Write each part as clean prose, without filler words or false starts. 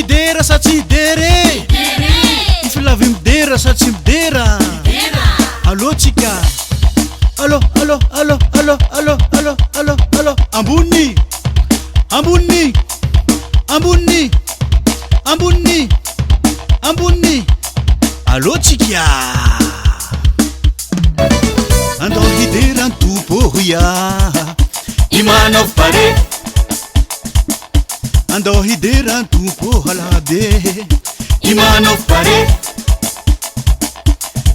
dera sa tsy dere ifilavy midera sa tsy midera alôtsika alô alô alô alô alô alô alô alô ambony ambony ambony ambony ambony alôtsika andao hidera tompoya imanao pare andao hidera tompo halabe imanao pare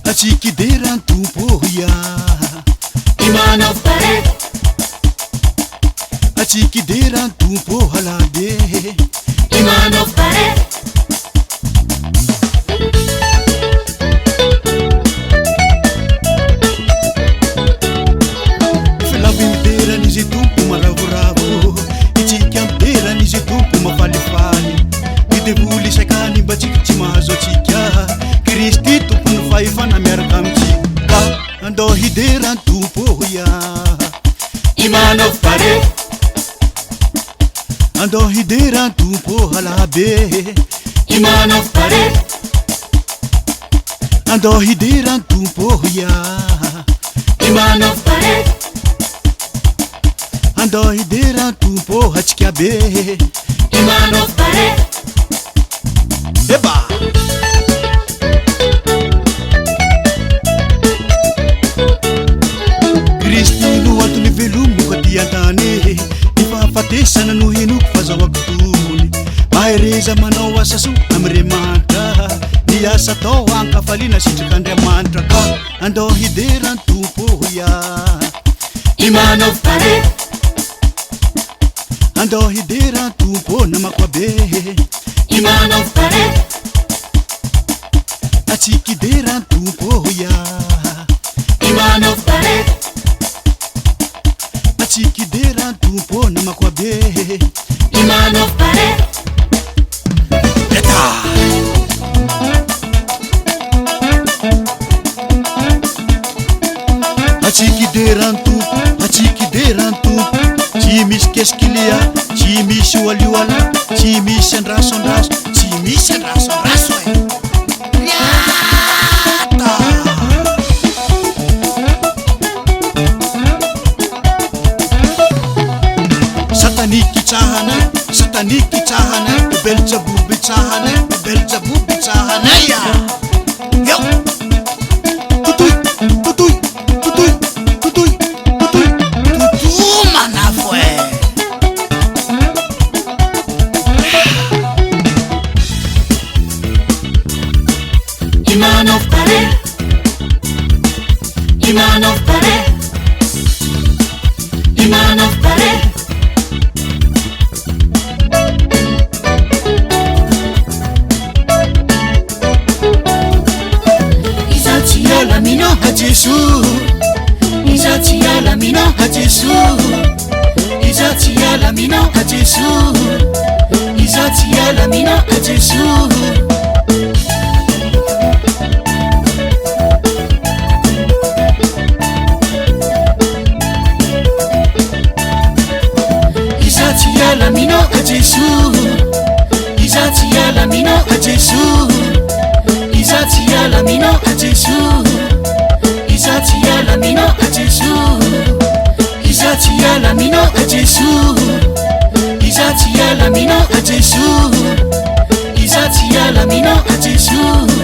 atsika hidera tompoya imanao pare atsika hidera tompo halabe imanao pare filavimideranizy tompo maravoravo itsika mideranizy tompo mafalifaly midevoly sakany mba tsika tsy mahazo atsika kristy tompony fahefana miaraka amitsika andao hidera tompoya imanao pare andao hidera tompo halabe imanao pare andao hidera tompoya imanao pare andao hidera tompo hatsika be imanao pare eba kristy no antony velomo ka diantany nifahafatesana no hinoko fazahoako tony mahereza manao asa so amiremanitra ny asa tao ankafaliana sitraka andriamanitra ka andao hidera tompoya imanao pare andao hidera tompo namakwa be imanao pare atsika hidera tompoya imanao pare atsika hidera tompo namakwa be imanao pare eta atsika hidera tompo atsika hidera tompo tsy misy keskilia tsy misy oalioala tsy misy andrasoandraso tsy misy andrasoandraso riata sataniky itsahanay sataniky itsahanay beljaboby itsahanay beljaboby itsahanaya eo totoy totoy totoy totoy totoy totomanafo imanao pare imanao pare imanao pare izatsy alamino a jesu izatsy alamino a jesu izatsy alamino a jesu izatsy alamino a jesu izatsy alamino a jesu izatsy alamino a jesu izatsy alamino a jesu izatsy alamino izatsy alamino a jesu izatsy alamino a jesu izatsy alamino a jesu